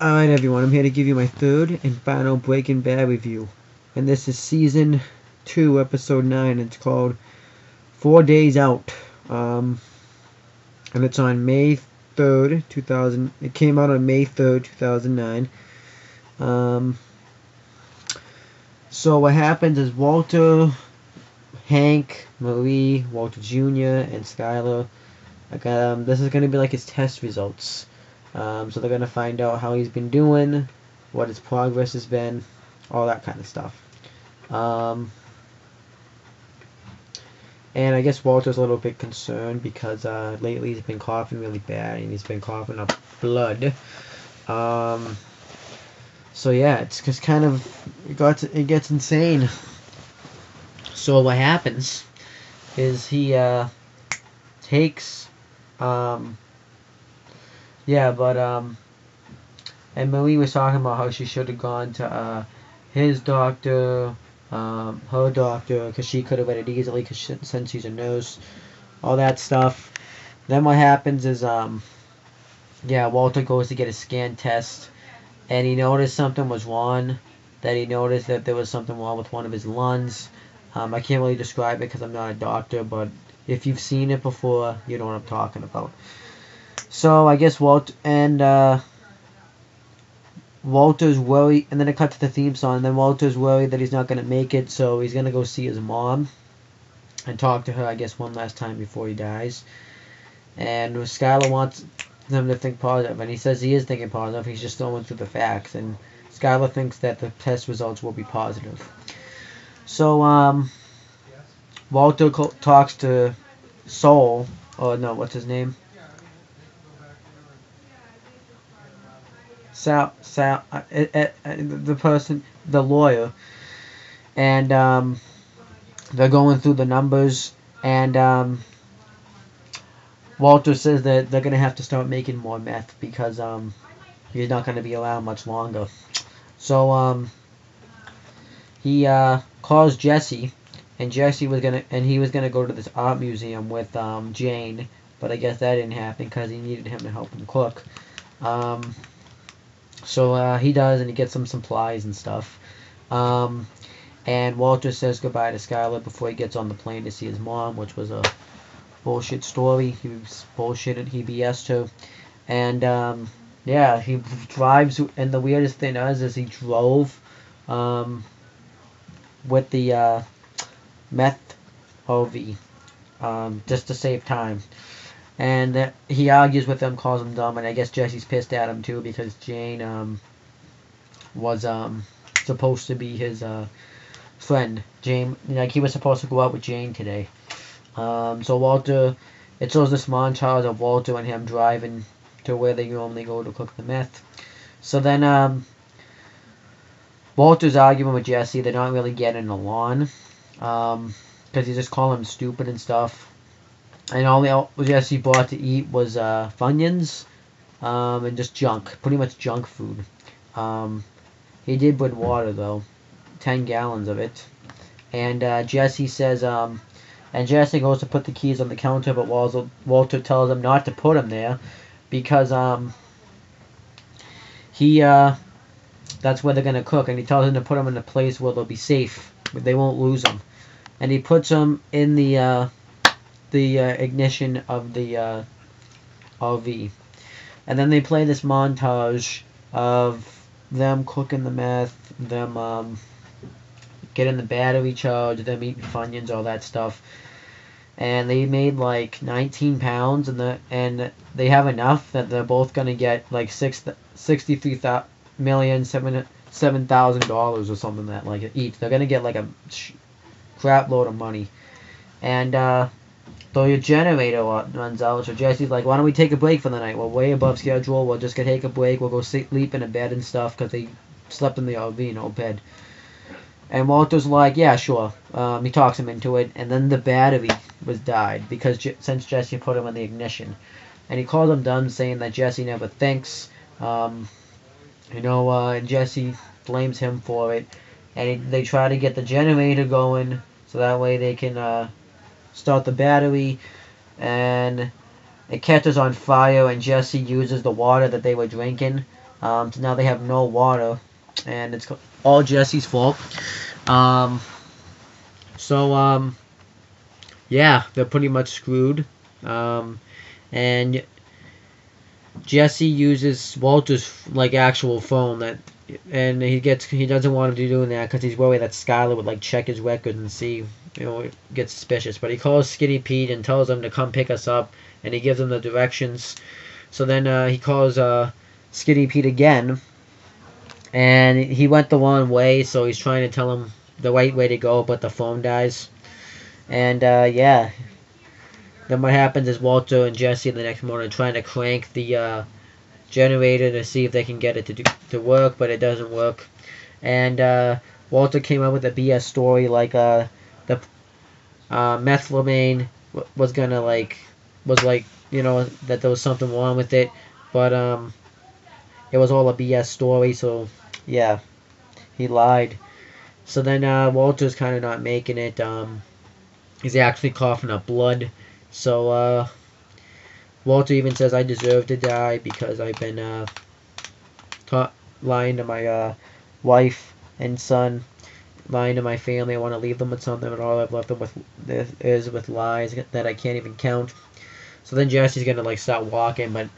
Alright everyone, I'm here to give you my third and final Breaking Bad review. And this is Season 2, Episode 9. It's called 4 Days Out. And it's on May 3rd, 2000. It came out on May 3rd, 2009. So what happens is Walter, Hank, Marie, Walter Jr., and Skyler, this is going to be like his test results. So they're going to find out how he's been doing, what his progress has been, all that kind of stuff. And I guess Walter's a little bit concerned because lately he's been coughing really bad and he's been coughing up blood. So yeah, it's just kind of, it gets insane. So what happens is he takes... and Marie was talking about how she should have gone to his doctor, her doctor, because she could have read it easily, since she's a nurse, all that stuff. Then what happens is, Walter goes to get a scan test, and he noticed something was wrong. That he noticed that there was something wrong with one of his lungs. I can't really describe it because I'm not a doctor, but if you've seen it before, you know what I'm talking about. So I guess Walter's worried, and then it cut to the theme song, and then Walter's worried that he's not going to make it, so he's going to go see his mom and talk to her, I guess, one last time before he dies. And Skyler wants him to think positive, and he says he is thinking positive, he's just going through the facts, and Skyler thinks that the test results will be positive. So, Walter talks to Saul, what's his name? The person, the lawyer, and they're going through the numbers, and Walter says that they're going to have to start making more meth because he's not going to be around much longer. So he calls Jesse, and he was gonna go to this art museum with Jane, but I guess that didn't happen because he needed him to help him cook. So he does, and he gets some supplies and stuff. And Walter says goodbye to Skyler before he gets on the plane to see his mom, which was a bullshit story. He was bullshitted. He BS'd her. And, he drives, and the weirdest thing is he drove with the meth OV just to save time. And he argues with them, calls him dumb, and I guess Jesse's pissed at him too because Jane was supposed to be his friend. Jane, he was supposed to go out with Jane today. So Walter, it shows this montage of Walter and him driving to where they normally go to cook the meth. So then Walter's arguing with Jesse. They're not really getting along because he's just calling him stupid and stuff. And all Jesse bought to eat was Funyuns and just junk, pretty much junk food. He did bring water though, 10 gallons of it. And Jesse says, and Jesse goes to put the keys on the counter, but Walter tells him not to put them there because that's where they're gonna cook, and he tells him to put them in a place where they'll be safe, but they won't lose them. And he puts them in the ignition of the RV. And then they play this montage of them cooking the meth, them getting the battery charged, them eating Funyuns, all that stuff. And they made like 19 pounds, and they have enough that they're both gonna get like $63,007,000 or something that like each. They're gonna get like a crap load of money. And so your generator runs out, so Jesse's like, why don't we take a break for the night? We're way above schedule, we'll just take a break, we'll go sleep in a bed and stuff, because they slept in the RV, no bed. And Walter's like, yeah, sure. He talks him into it, and then the battery was died, because since Jesse put him in the ignition. And he called him dumb, saying that Jesse never thinks, and Jesse blames him for it. And they try to get the generator going, so that way they can start the battery, and it catches on fire, and Jesse uses the water that they were drinking So now they have no water, and it's all Jesse's fault. Um, so yeah, they're pretty much screwed. And Jesse uses Walter's like actual phone and he doesn't want to be doing that because he's worried that Skylar would like check his record and see, get suspicious. But he calls Skinny Pete and tells him to come pick us up, and he gives him the directions. So then he calls Skinny Pete again, and he went the wrong way, so he's trying to tell him the right way to go, but the phone dies. And yeah, then what happens is Walter and Jesse the next morning trying to crank the generator to see if they can get it to work, but it doesn't work. And Walter came up with a BS story like the methylamine was gonna was like that there was something wrong with it, but it was all a BS story. So yeah, he lied. So then Walter's kind of not making it. He's actually coughing up blood. So Walter even says, I deserve to die because I've been lying to my wife and son, lying to my family. I want to leave them with something, and all I've left them with is with lies that I can't even count. So then Jesse's gonna like start walking, but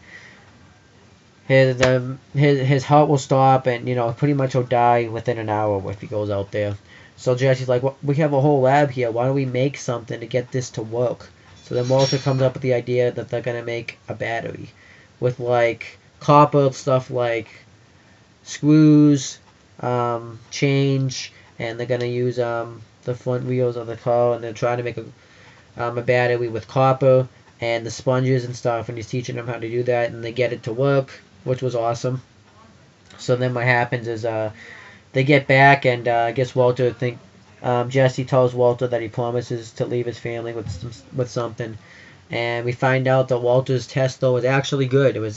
his heart will stop, and pretty much he'll die within an hour if he goes out there. So Jesse's like, well, we have a whole lab here. Why don't we make something to get this to work? So then Walter comes up with the idea that they're gonna make a battery with like copper stuff like screws, change, and they're gonna use the front wheels of the car, and they're trying to make a battery with copper and the sponges and stuff, and he's teaching them how to do that, and they get it to work, which was awesome. So then what happens is they get back, and I guess Jesse tells Walter that he promises to leave his family with something, and we find out that Walter's test though was actually good. It was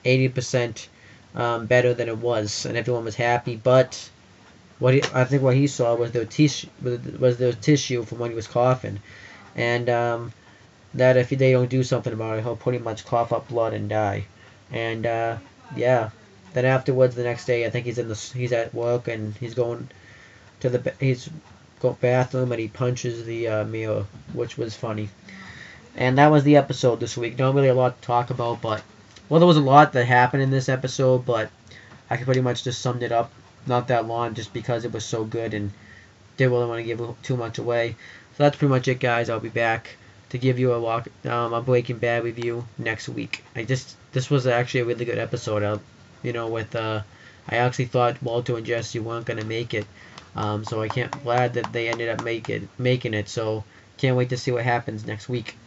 80% better than it was, and everyone was happy. But I think what he saw was the tissue from when he was coughing, and that if they don't do something about it, he'll pretty much cough up blood and die. And yeah, then afterwards, the next day, I think he's at work, and he's going to the bathroom, and he punches the mirror, which was funny. And that was the episode this week. Not really a lot to talk about, but there was a lot that happened in this episode, but I could pretty much just summed it up. Not that long, just because it was so good and didn't really want to give too much away. So that's pretty much it, guys. I'll be back to give you a Breaking Bad review next week. This was actually a really good episode. I actually thought Walter and Jesse weren't gonna make it. So glad that they ended up making it. So can't wait to see what happens next week.